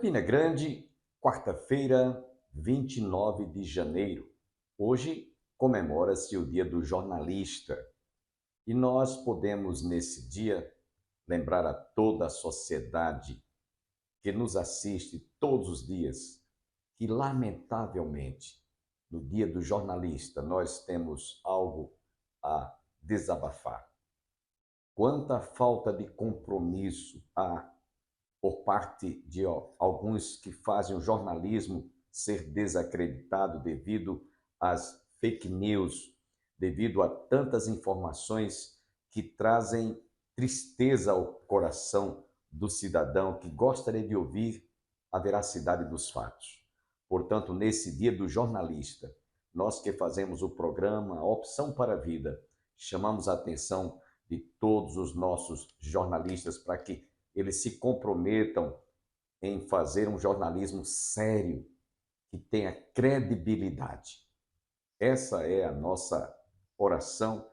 Campina Grande, quarta-feira, 29 de janeiro. Hoje comemora-se o Dia do Jornalista e nós podemos, nesse dia, lembrar a toda a sociedade que nos assiste todos os dias que, lamentavelmente, no Dia do Jornalista, nós temos algo a desabafar. Quanta falta de compromisso há por parte de alguns que fazem o jornalismo ser desacreditado devido às fake news, devido a tantas informações que trazem tristeza ao coração do cidadão que gostaria de ouvir a veracidade dos fatos. Portanto, nesse Dia do Jornalista, nós que fazemos o programa Opção para a Vida, chamamos a atenção de todos os nossos jornalistas para que eles se comprometam em fazer um jornalismo sério, que tenha credibilidade. Essa é a nossa oração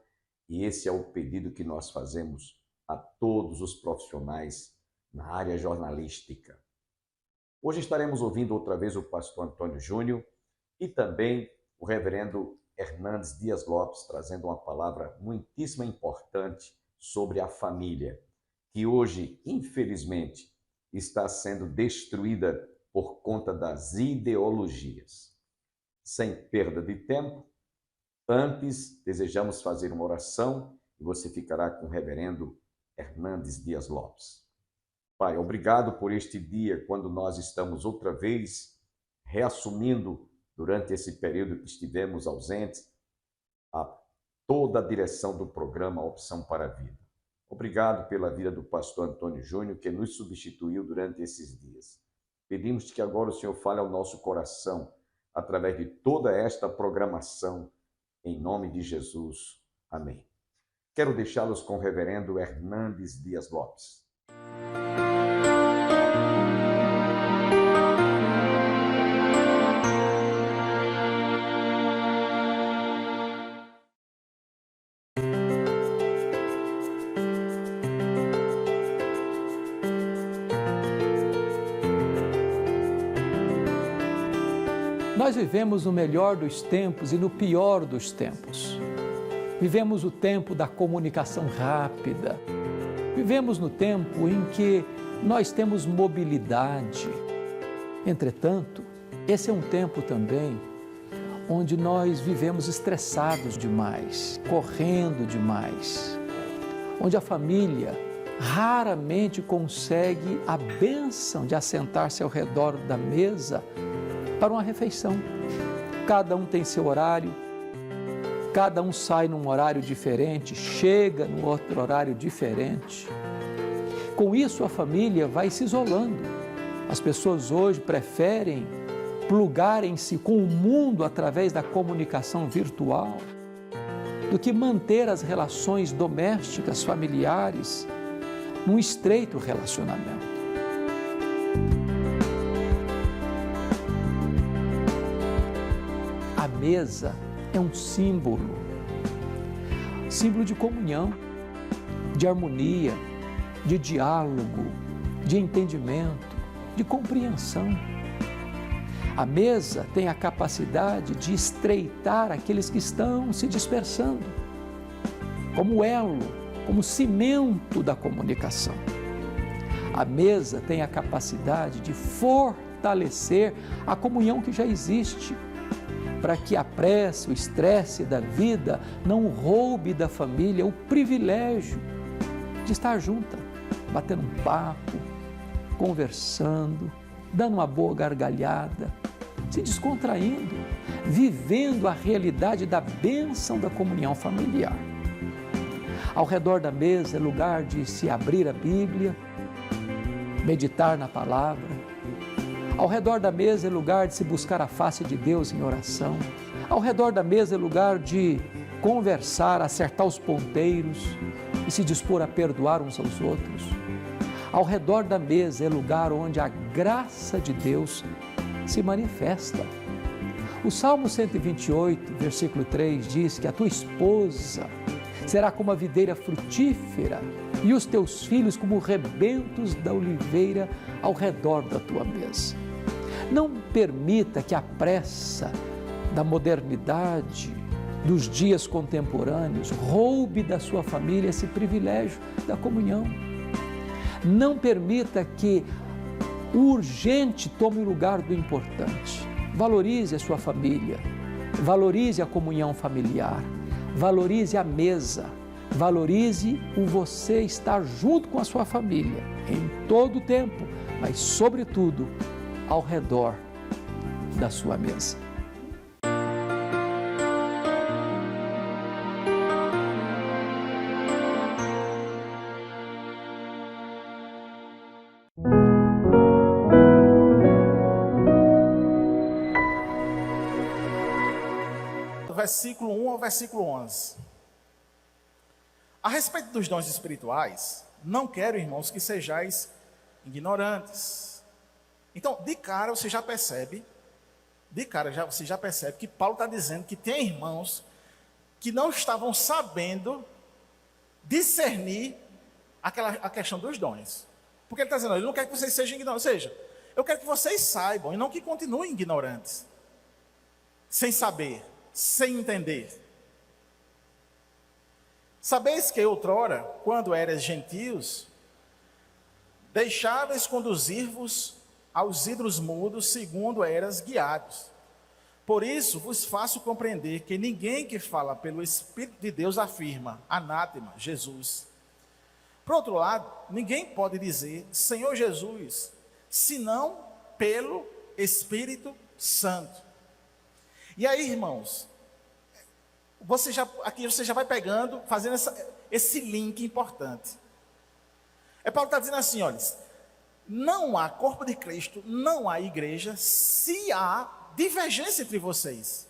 e esse é o pedido que nós fazemos a todos os profissionais na área jornalística. Hoje estaremos ouvindo outra vez o pastor Antônio Júnior e também o reverendo Hernandes Dias Lopes, trazendo uma palavra muitíssimo importante sobre a família, que hoje, infelizmente, está sendo destruída por conta das ideologias. Sem perda de tempo, antes desejamos fazer uma oração e você ficará com o reverendo Hernandes Dias Lopes. Pai, obrigado por este dia, quando nós estamos outra vez reassumindo, durante esse período que estivemos ausentes, toda a direção do programa Opção para a Vida. Obrigado pela vida do pastor Antônio Júnior, que nos substituiu durante esses dias. Pedimos que agora o Senhor fale ao nosso coração, através de toda esta programação, em nome de Jesus. Amém. Quero deixá-los com o reverendo Hernandes Dias Lopes. Nós vivemos no melhor dos tempos e no pior dos tempos. Vivemos o tempo da comunicação rápida. Vivemos no tempo em que nós temos mobilidade. Entretanto, esse é um tempo também onde nós vivemos estressados demais, correndo demais, onde a família raramente consegue a bênção de assentar-se ao redor da mesa para uma refeição. Cada um tem seu horário, cada um sai num horário diferente, chega num outro horário diferente. Com isso, a família vai se isolando. As pessoas hoje preferem plugarem-se com o mundo através da comunicação virtual do que manter as relações domésticas, familiares, num estreito relacionamento. A mesa é um símbolo de comunhão, de harmonia, de diálogo, de entendimento, de compreensão. A mesa tem a capacidade de estreitar aqueles que estão se dispersando, como elo, como cimento da comunicação. A mesa tem a capacidade de fortalecer a comunhão que já existe, para que a pressa, o estresse da vida não roube da família o privilégio de estar junta, batendo um papo, conversando, dando uma boa gargalhada, se descontraindo, vivendo a realidade da bênção da comunhão familiar. Ao redor da mesa é lugar de se abrir a Bíblia, meditar na palavra. Ao redor da mesa é lugar de se buscar a face de Deus em oração. Ao redor da mesa é lugar de conversar, acertar os ponteiros e se dispor a perdoar uns aos outros. Ao redor da mesa é lugar onde a graça de Deus se manifesta. O Salmo 128, versículo 3 diz que a tua esposa será como a videira frutífera e os teus filhos como rebentos da oliveira ao redor da tua mesa. Não permita que a pressa da modernidade, dos dias contemporâneos, roube da sua família esse privilégio da comunhão. Não permita que o urgente tome o lugar do importante. Valorize a sua família, valorize a comunhão familiar, valorize a mesa, valorize o você estar junto com a sua família em todo o tempo, mas sobretudo ao redor da sua mesa. Versículo 1 ao versículo 11. A respeito dos dons espirituais, não quero, irmãos, que sejais ignorantes. Então, de cara você já percebe que Paulo está dizendo que tem irmãos que não estavam sabendo discernir a questão dos dons. Porque ele está dizendo, ele não quer que vocês sejam ignorantes, ou seja, eu quero que vocês saibam e não que continuem ignorantes, sem saber, sem entender. Sabeis que outrora, quando eras gentios, deixáveis conduzir-vos aos ídolos mudos, segundo eras guiados. Por isso vos faço compreender que ninguém que fala pelo Espírito de Deus afirma, anátema, Jesus. Por outro lado, ninguém pode dizer, Senhor Jesus, senão pelo Espírito Santo. E aí, irmãos, aqui você já vai pegando, fazendo esse link importante. Paulo está dizendo assim, olha, não há corpo de Cristo, não há igreja, se há divergência entre vocês.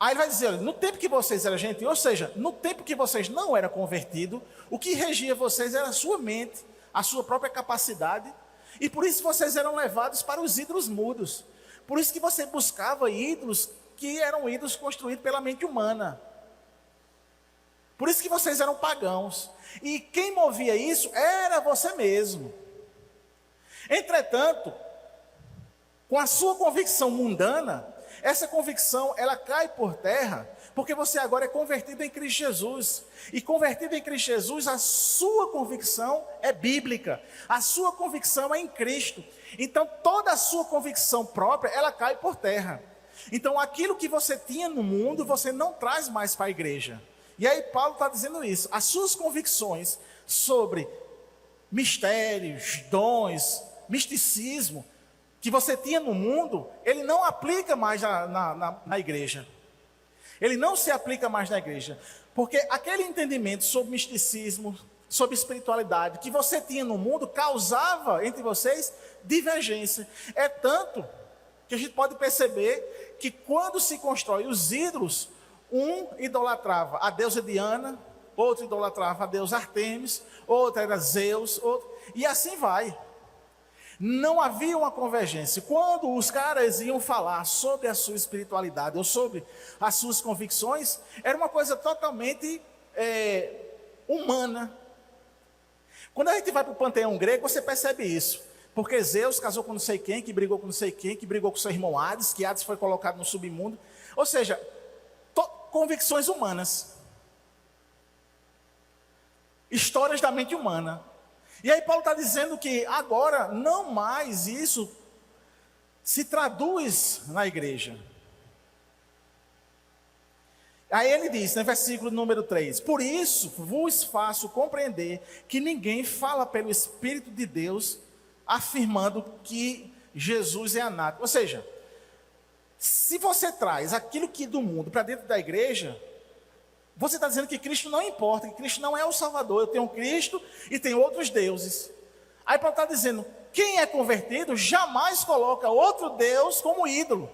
Aí ele vai dizer, olha, no tempo que vocês eram gentios, ou seja, no tempo que vocês não eram convertidos, o que regia vocês era a sua mente, a sua própria capacidade, e por isso vocês eram levados para os ídolos mudos. Por isso que você buscava ídolos que eram ídolos construídos pela mente humana. Por isso que vocês eram pagãos. E quem movia isso era você mesmo. Entretanto, com a sua convicção mundana, essa convicção ela cai por terra, porque você agora é convertido em Cristo Jesus. E convertido em Cristo Jesus, a sua convicção é bíblica. A sua convicção é em Cristo. Então, toda a sua convicção própria, ela cai por terra. Então, aquilo que você tinha no mundo, você não traz mais para a igreja. E aí, Paulo está dizendo isso. As suas convicções sobre mistérios, dons, misticismo, que você tinha no mundo, ele não aplica mais na igreja. Ele não se aplica mais na igreja. Porque aquele entendimento sobre misticismo, sobre espiritualidade, que você tinha no mundo, causava entre vocês divergência. É tanto que a gente pode perceber que quando se constrói os ídolos, um idolatrava a deusa Diana, outro idolatrava a deusa Artemis, outro era Zeus, e assim vai. Não havia uma convergência. Quando os caras iam falar sobre a sua espiritualidade ou sobre as suas convicções, era uma coisa totalmente humana. Quando a gente vai para o panteão grego, você percebe isso. Porque Zeus casou com não sei quem, que brigou com não sei quem, que brigou com seu irmão Hades, que Hades foi colocado no submundo. Ou seja, convicções humanas. Histórias da mente humana. E aí Paulo está dizendo que agora não mais isso se traduz na igreja. Aí ele diz, no versículo número 3, por isso vos faço compreender que ninguém fala pelo Espírito de Deus, afirmando que Jesus é anátema. Ou seja, se você traz aquilo que do mundo para dentro da igreja, você está dizendo que Cristo não importa, que Cristo não é o Salvador. Eu tenho Cristo e tenho outros deuses. Aí Paulo está dizendo, quem é convertido jamais coloca outro Deus como ídolo.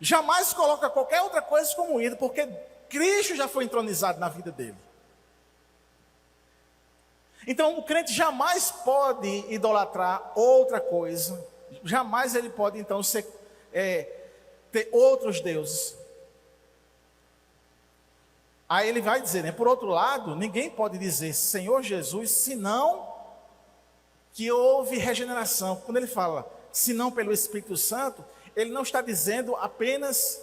Jamais coloca qualquer outra coisa como ídolo, porque Cristo já foi entronizado na vida dele. Então o crente jamais pode idolatrar outra coisa. Jamais ele pode então ter outros deuses. Aí ele vai dizer, né? Por outro lado, ninguém pode dizer Senhor Jesus, senão que houve regeneração. Quando ele fala, senão pelo Espírito Santo, ele não está dizendo apenas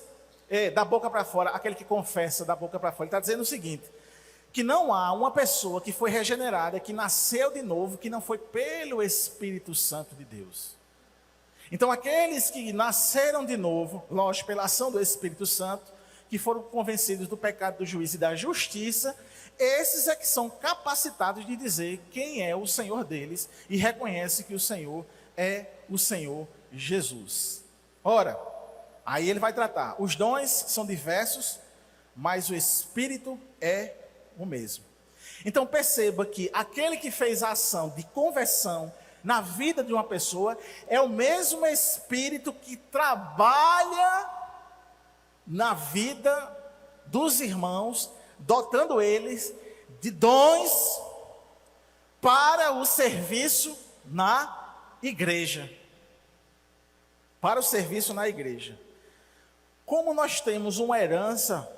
da boca para fora, aquele que confessa da boca para fora. Ele está dizendo o seguinte, que não há uma pessoa que foi regenerada, que nasceu de novo, que não foi pelo Espírito Santo de Deus. Então, aqueles que nasceram de novo, lógico, pela ação do Espírito Santo, que foram convencidos do pecado, do juízo e da justiça, esses é que são capacitados de dizer quem é o Senhor deles e reconhece que o Senhor é o Senhor Jesus. Ora, aí ele vai tratar, os dons são diversos, mas o Espírito é o mesmo. Então perceba que aquele que fez a ação de conversão na vida de uma pessoa é o mesmo Espírito que trabalha na vida dos irmãos, dotando eles de dons para o serviço na igreja. Para o serviço na igreja. Como nós temos uma herança,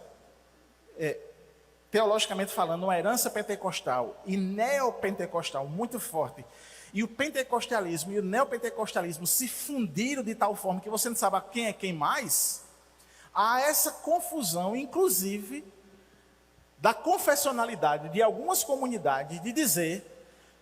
teologicamente falando, uma herança pentecostal e neopentecostal muito forte, e o pentecostalismo e o neopentecostalismo se fundiram de tal forma que você não sabe quem é quem mais, há essa confusão, inclusive, da confessionalidade de algumas comunidades, de dizer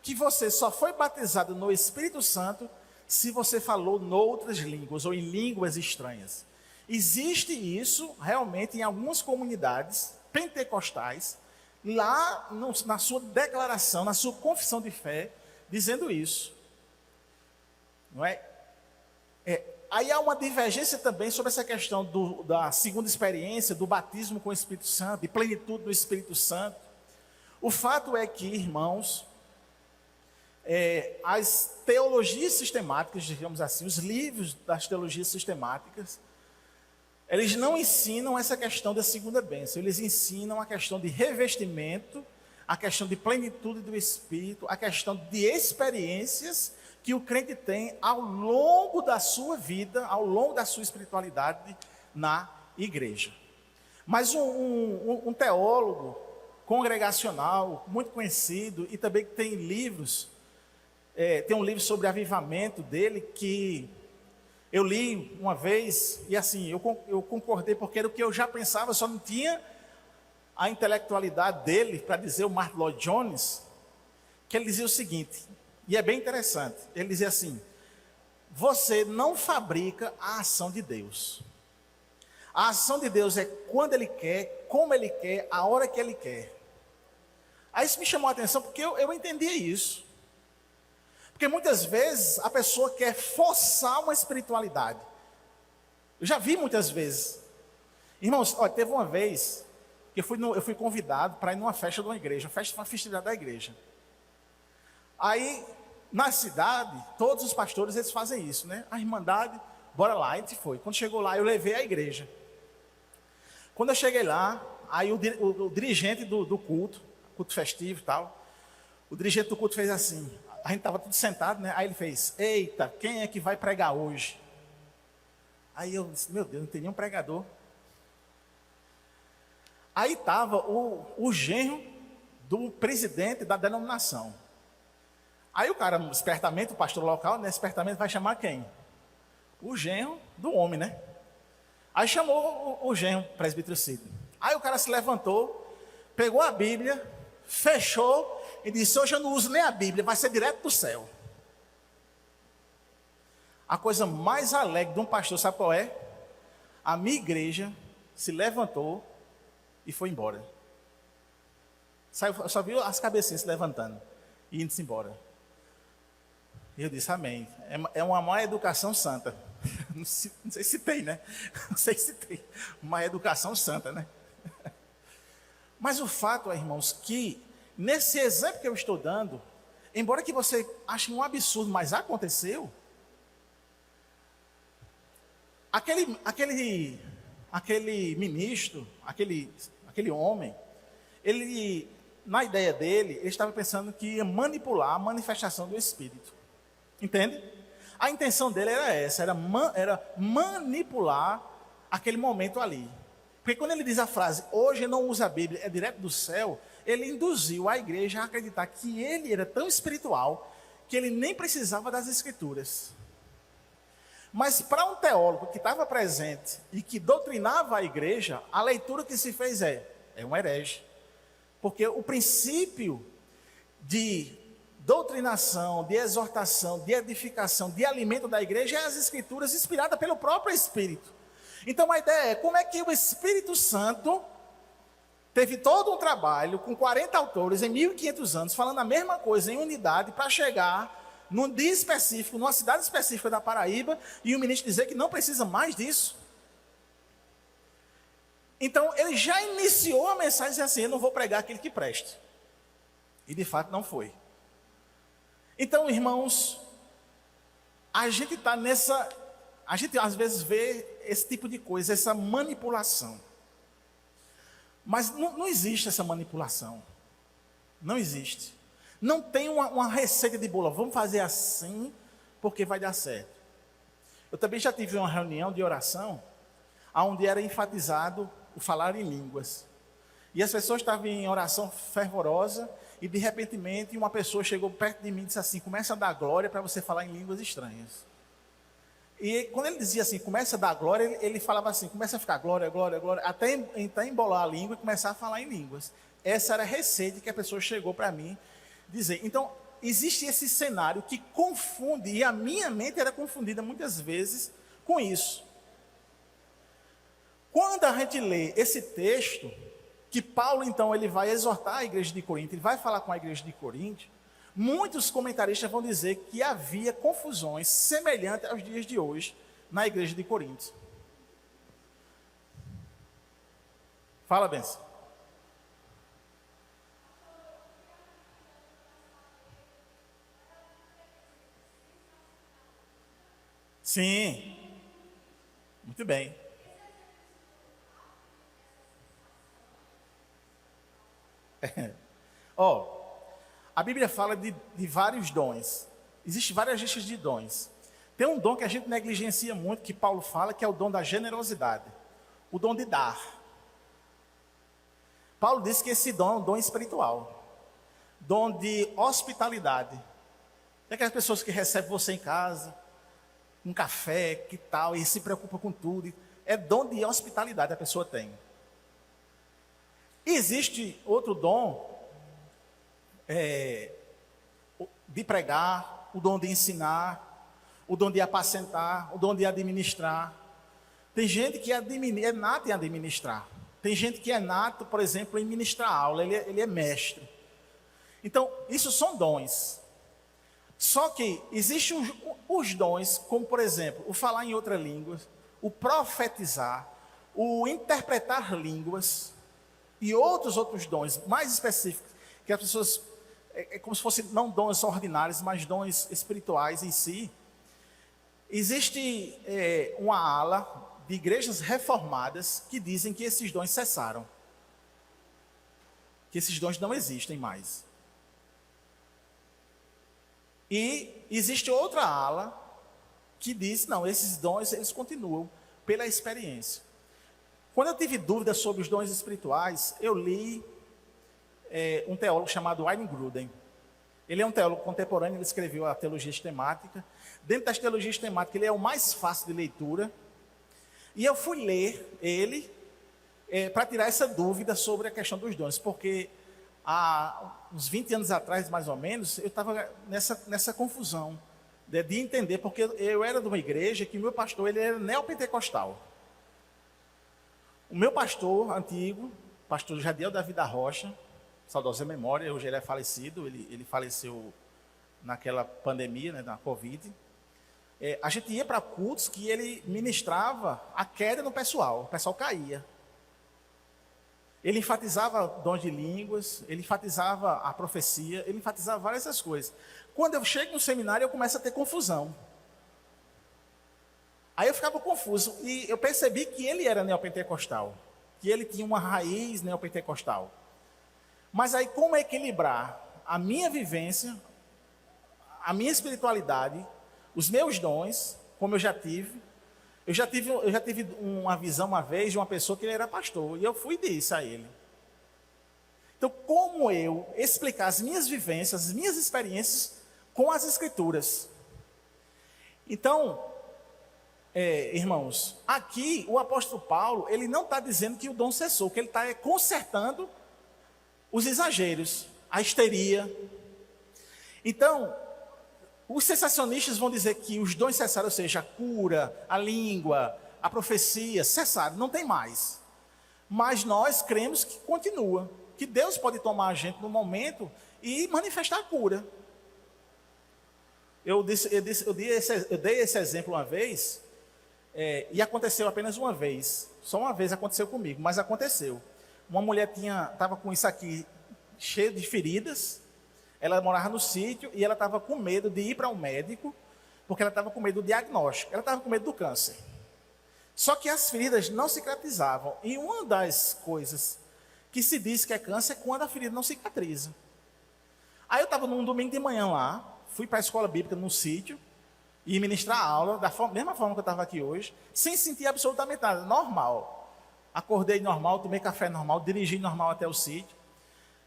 que você só foi batizado no Espírito Santo se você falou noutras línguas ou em línguas estranhas. Existe isso realmente em algumas comunidades pentecostais, lá na sua declaração, na sua confissão de fé, dizendo isso. Não é? Aí há uma divergência também sobre essa questão da segunda experiência, do batismo com o Espírito Santo, de plenitude do Espírito Santo. O fato é que, irmãos, as teologias sistemáticas, digamos assim, os livros das teologias sistemáticas, eles não ensinam essa questão da segunda bênção, eles ensinam a questão de revestimento, a questão de plenitude do Espírito, a questão de experiências que o crente tem ao longo da sua vida, ao longo da sua espiritualidade na igreja. Mas um teólogo congregacional, muito conhecido, e também que tem livros, tem um livro sobre avivamento dele, que eu li uma vez, e assim, eu concordei, porque era o que eu já pensava, só não tinha a intelectualidade dele para dizer, o Martyn Lloyd-Jones, que ele dizia o seguinte, e é bem interessante, ele dizia assim, você não fabrica a ação de Deus. A ação de Deus é quando Ele quer, como Ele quer, a hora que Ele quer. Aí isso me chamou a atenção, porque eu entendia isso. Porque muitas vezes a pessoa quer forçar uma espiritualidade. Eu já vi muitas vezes. Irmãos, olha, teve uma vez que eu fui convidado para ir numa festa de uma igreja, uma festividade da igreja. Aí, na cidade, todos os pastores, eles fazem isso, né? A irmandade, bora lá, a gente foi. Quando chegou lá, eu levei a igreja. Quando eu cheguei lá, aí o dirigente do culto festivo e tal, o dirigente do culto fez assim, a gente estava tudo sentado, né? Aí ele fez, eita, quem é que vai pregar hoje? Aí eu disse, meu Deus, não tem nenhum pregador. Aí estava o genro do presidente da denominação. Aí o cara, espertamente, o pastor local, né, espertamente vai chamar quem? O genro do homem, né? Aí chamou o genro, presbítero Sidney. Aí o cara se levantou, pegou a Bíblia, fechou e disse, hoje eu não uso nem a Bíblia, vai ser direto do céu. A coisa mais alegre de um pastor, sabe qual é? A minha igreja se levantou e foi embora. Só viu as cabecinhas se levantando e indo-se embora. E eu disse, amém. É uma má educação santa. Não sei se tem, né? Não sei se tem. Uma educação santa, né? Mas o fato é, irmãos, que nesse exemplo que eu estou dando, embora que você ache um absurdo, mas aconteceu, aquele ministro, aquele homem, ele, na ideia dele, ele estava pensando que ia manipular a manifestação do Espírito. Entende? A intenção dele era essa, era manipular aquele momento ali. Porque quando ele diz a frase, hoje não usa a Bíblia, é direto do céu, ele induziu a igreja a acreditar que ele era tão espiritual que ele nem precisava das Escrituras. Mas para um teólogo que estava presente e que doutrinava a igreja, a leitura que se fez é um herege. Porque o princípio de doutrinação, de exortação, de edificação, de alimento da igreja é as Escrituras inspiradas pelo próprio Espírito. Então a ideia é como é que o Espírito Santo teve todo um trabalho com 40 autores em 1500 anos, falando a mesma coisa em unidade, para chegar num dia específico, numa cidade específica da Paraíba, e o ministro dizer que não precisa mais disso. Então ele já iniciou a mensagem dizendo assim, eu não vou pregar aquele que preste. E de fato não foi. Então, irmãos, a gente está nessa... A gente às vezes vê esse tipo de coisa, essa manipulação. Mas não existe essa manipulação. Não existe. Não tem uma receita de bolo. Vamos fazer assim, porque vai dar certo. Eu também já tive uma reunião de oração, onde era enfatizado o falar em línguas. E as pessoas estavam em oração fervorosa, e de repentemente uma pessoa chegou perto de mim e disse assim, começa a dar glória para você falar em línguas estranhas. E quando ele dizia assim, começa a dar glória, ele falava assim, começa a ficar glória, glória, glória, até embolar a língua e começar a falar em línguas. Essa era a receita que a pessoa chegou para mim dizer. Então, existe esse cenário que confunde, e a minha mente era confundida muitas vezes com isso. Quando a gente lê esse texto, que Paulo então ele vai exortar a igreja de Corinto, ele vai falar com a igreja de Corinto, muitos comentaristas vão dizer que havia confusões semelhantes aos dias de hoje na igreja de Corinto. Fala, Benção. Sim, muito bem. A Bíblia fala de vários dons. Existem várias listas de dons. Tem um dom que a gente negligencia muito, que Paulo fala, que é o dom da generosidade. O dom de dar. Paulo diz que esse dom é um dom espiritual. Dom de hospitalidade. Tem aquelas pessoas que recebem você em casa, um café, que tal, e se preocupa com tudo. É dom de hospitalidade a pessoa tem. Existe outro dom de pregar, o dom de ensinar, o dom de apacentar, o dom de administrar. Tem gente que é nato em administrar. Tem gente que é nato, por exemplo, em ministrar aula, ele é mestre. Então, isso são dons. Só que existem os dons, como por exemplo, o falar em outra língua, o profetizar, o interpretar línguas, e outros dons mais específicos, que as pessoas, é como se fossem não dons ordinários, mas dons espirituais em si. Existe uma ala de igrejas reformadas que dizem que esses dons cessaram. Que esses dons não existem mais. E existe outra ala que diz, não, esses dons eles continuam pela experiência. Quando eu tive dúvidas sobre os dons espirituais, eu li um teólogo chamado Wayne Grudem. Ele é um teólogo contemporâneo, ele escreveu a teologia sistemática. Dentro das teologias sistemáticas, ele é o mais fácil de leitura. E eu fui ler ele para tirar essa dúvida sobre a questão dos dons, porque há uns 20 anos atrás, mais ou menos, eu estava nessa confusão de entender, porque eu era de uma igreja que o meu pastor ele era neopentecostal. O meu pastor antigo, pastor Jadiel Davi da Rocha, saudosa memória, hoje ele é falecido, ele faleceu naquela pandemia, na Covid. A gente ia para cultos que ele ministrava a queda no pessoal, o pessoal caía. Ele enfatizava dons de línguas, ele enfatizava a profecia, ele enfatizava várias dessas coisas. Quando eu chego no seminário, eu começo a ter confusão. Aí eu ficava confuso e eu percebi que ele era neopentecostal, que ele tinha uma raiz neopentecostal. Mas aí como equilibrar a minha vivência, a minha espiritualidade, os meus dons, como eu já tive, Eu já tive uma visão uma vez de uma pessoa que ele era pastor, e eu fui e disse a ele. Então, como eu explicar as minhas vivências, as minhas experiências com as Escrituras? Então, irmãos, aqui o apóstolo Paulo, ele não está dizendo que o dom cessou, que ele está consertando os exageros, a histeria. Então, os sensacionistas vão dizer que os dons cessaram, ou seja, a cura, a língua, a profecia, cessaram, não tem mais. Mas nós cremos que continua, que Deus pode tomar a gente no momento e manifestar a cura. Eu dei esse exemplo uma vez, e aconteceu apenas uma vez. Só uma vez aconteceu comigo, mas aconteceu. Uma mulher estava com isso aqui cheio de feridas. Ela morava no sítio e ela estava com medo de ir para um médico, porque ela estava com medo do diagnóstico, ela estava com medo do câncer. Só que as feridas não cicatrizavam. E uma das coisas que se diz que é câncer é quando a ferida não cicatriza. Aí eu estava num domingo de manhã lá, fui para a escola bíblica no sítio, e ministrar a aula, da mesma forma que eu estava aqui hoje, sem sentir absolutamente nada, normal. Acordei normal, tomei café normal, dirigi normal até o sítio.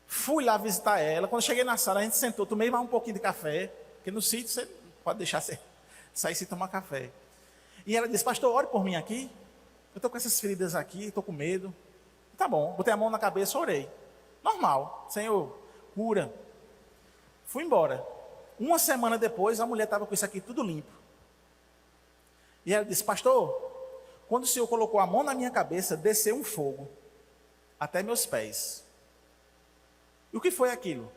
Fui lá visitar ela. Quando cheguei na sala, a gente sentou, tomei mais um pouquinho de café, porque no sítio você pode deixar você sair sem tomar café. E ela disse: pastor, ore por mim aqui. Eu estou com essas feridas aqui, estou com medo. Tá bom, botei a mão na cabeça, orei. Normal, Senhor, cura. Fui embora. Uma semana depois, a mulher estava com isso aqui tudo limpo. E ela disse: pastor, quando o Senhor colocou a mão na minha cabeça, desceu um fogo até meus pés. E o que foi aquilo?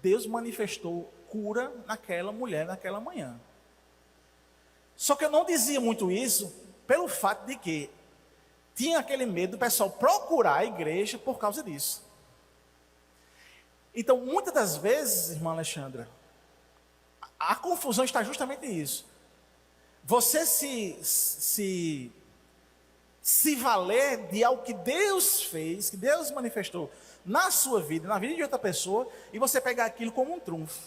Deus manifestou cura naquela mulher, naquela manhã. Só que eu não dizia muito isso pelo fato de que tinha aquele medo do pessoal procurar a igreja por causa disso. Então, muitas das vezes, irmã Alexandra, a confusão está justamente nisso. Você se valer de algo que Deus fez, que Deus manifestou na sua vida, na vida de outra pessoa, e você pegar aquilo como um trunfo.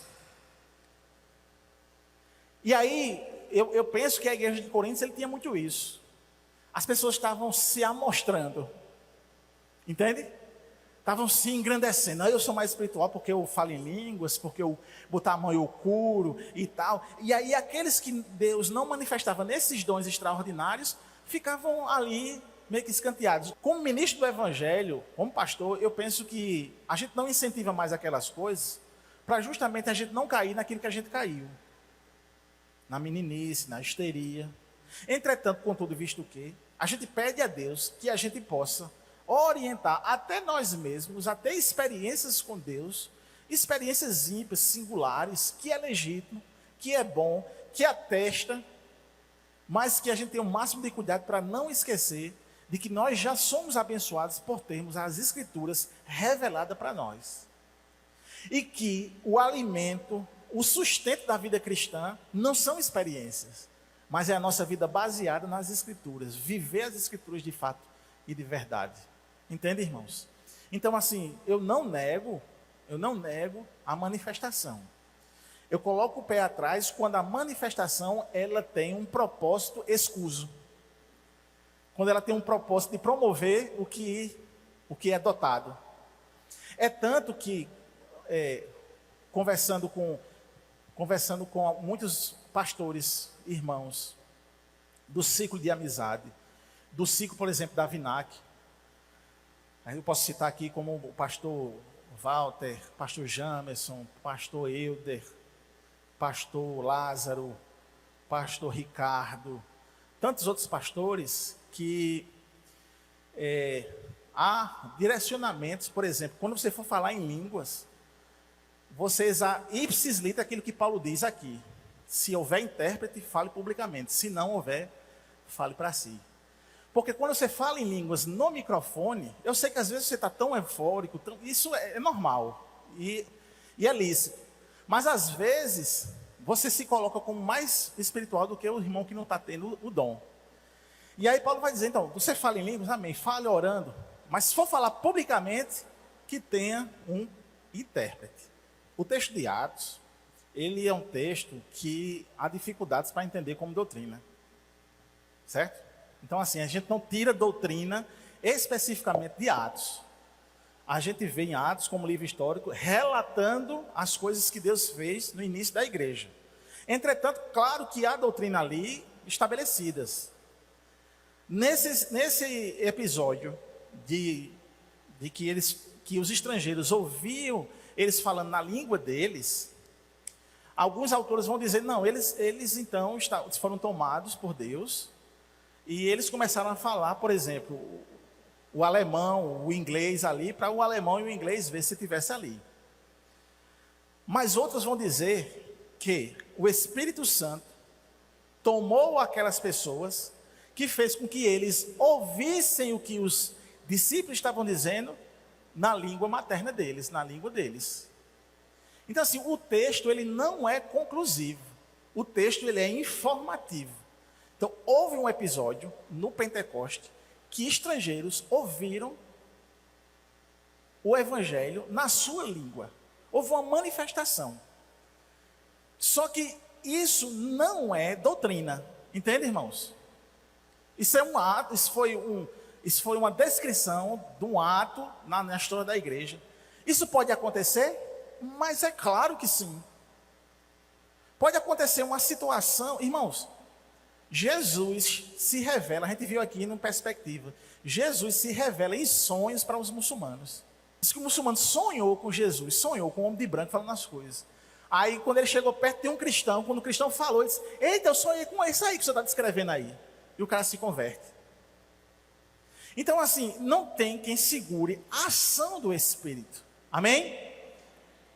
E aí, eu penso que a igreja de Coríntios, ele tinha muito isso. As pessoas estavam se amostrando, entende? Estavam se engrandecendo. Eu sou mais espiritual porque eu falo em línguas, porque eu botar a mão e eu curo e tal. E aí aqueles que Deus não manifestava nesses dons extraordinários, ficavam ali meio que escanteados. Como ministro do Evangelho, como pastor, eu penso que a gente não incentiva mais aquelas coisas para justamente a gente não cair naquilo que a gente caiu. Na meninice, na histeria. Entretanto, contudo, visto que a gente pede a Deus que a gente possa orientar até nós mesmos, até experiências com Deus, experiências ímpias, singulares, que é legítimo, que é bom, que atesta, mas que a gente tem o máximo de cuidado para não esquecer de que nós já somos abençoados por termos as Escrituras reveladas para nós. E que o alimento, o sustento da vida cristã não são experiências, mas é a nossa vida baseada nas Escrituras, viver as Escrituras de fato e de verdade. Entende, irmãos? Então, assim, eu não nego a manifestação. Eu coloco o pé atrás quando a manifestação, ela tem um propósito escuso. Quando ela tem um propósito de promover o que é dotado. É tanto que, conversando com muitos pastores, irmãos, do ciclo de amizade, do ciclo, por exemplo, da Vinac, eu posso citar aqui como o pastor Walter, pastor Jamerson, pastor Euder, pastor Lázaro, pastor Ricardo, tantos outros pastores que há direcionamentos. Por exemplo, quando você for falar em línguas, você ipsis liter aquilo que Paulo diz aqui: se houver intérprete, fale publicamente, se não houver, fale para si. Porque quando você fala em línguas no microfone, eu sei que às vezes você está tão eufórico, isso é normal e é lícito. Mas às vezes você se coloca como mais espiritual do que o irmão que não está tendo o dom. E aí Paulo vai dizer: então, você fala em línguas, amém, fale orando, mas se for falar publicamente, que tenha um intérprete. O texto de Atos, ele é um texto que há dificuldades para entender como doutrina. certo? Então, assim, a gente não tira doutrina especificamente de Atos. A gente vê em Atos, como livro histórico, relatando as coisas que Deus fez no início da igreja. Entretanto, claro que há doutrina ali estabelecidas. Nesse episódio de que os estrangeiros ouviam eles falando na língua deles, alguns autores vão dizer, não, eles então foram tomados por Deus e eles começaram a falar, por exemplo, o alemão, o inglês ali, para o alemão e o inglês ver se tivesse ali. Mas outros vão dizer que o Espírito Santo tomou aquelas pessoas, que fez com que eles ouvissem o que os discípulos estavam dizendo na língua materna deles, na língua deles. Então, assim, o texto ele não é conclusivo, o texto ele é informativo. Então, houve um episódio no Pentecoste que estrangeiros ouviram o evangelho na sua língua. Houve uma manifestação. Só que isso não é doutrina, entende, irmãos? Isso é um ato, isso foi uma descrição de um ato na história da igreja. Isso pode acontecer? Mas é claro que sim. Pode acontecer uma situação, irmãos, Jesus se revela, a gente viu aqui numa perspectiva, Jesus se revela em sonhos para os muçulmanos. Diz que o muçulmano sonhou com Jesus, sonhou com o homem de branco falando as coisas. Aí quando ele chegou perto de um cristão, quando o cristão falou, ele disse, eita, eu sonhei com isso aí que você está descrevendo aí. E o cara se converte. Então assim, não tem quem segure a ação do Espírito. Amém?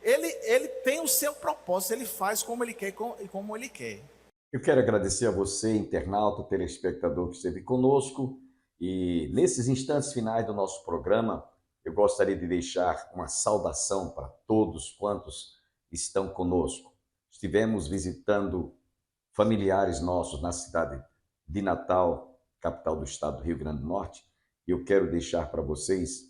Ele tem o seu propósito, ele faz como ele quer e como ele quer. Eu quero agradecer a você, internauta, telespectador que esteve conosco. E nesses instantes finais do nosso programa, eu gostaria de deixar uma saudação para todos quantos estão conosco. Estivemos visitando familiares nossos na cidade de Natal, capital do estado do Rio Grande do Norte, e eu quero deixar para vocês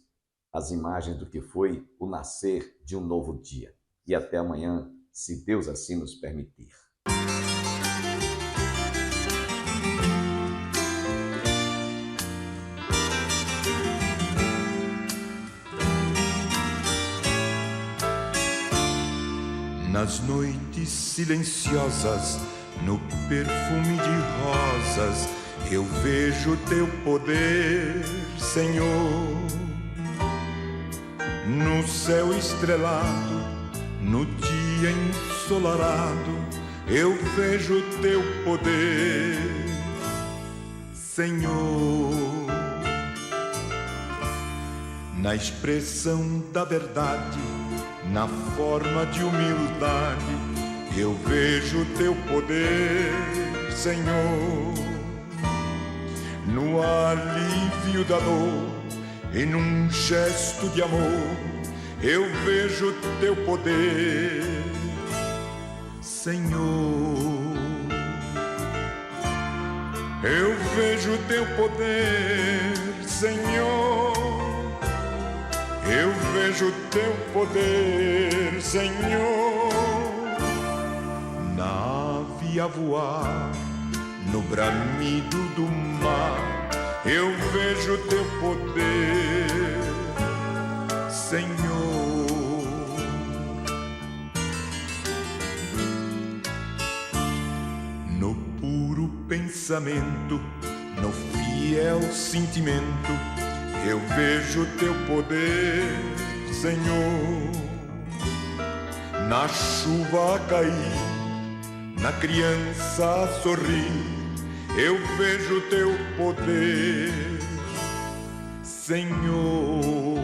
as imagens do que foi o nascer de um novo dia. E até amanhã, se Deus assim nos permitir. Nas noites silenciosas, no perfume de rosas, eu vejo teu poder, Senhor. No céu estrelado, no dia ensolarado, eu vejo teu poder, Senhor. Na expressão da verdade, na forma de humildade, eu vejo teu poder, Senhor. No alívio da dor e num gesto de amor, eu vejo teu poder, Senhor. Eu vejo teu poder, Senhor. Eu vejo teu poder, Senhor. Na ave a voar, no bramido do mar, eu vejo teu poder, Senhor. No puro pensamento, no fiel sentimento, eu vejo teu poder, Senhor. Na chuva a cair, na criança a sorrir, eu vejo teu poder, Senhor.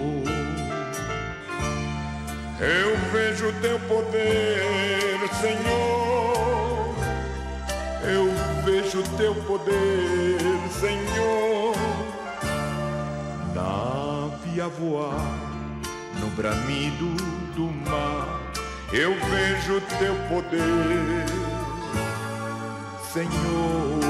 Eu vejo teu poder, Senhor. Eu vejo teu poder, Senhor. Na ave a voar, no bramido do mar, eu vejo teu poder, Senhor.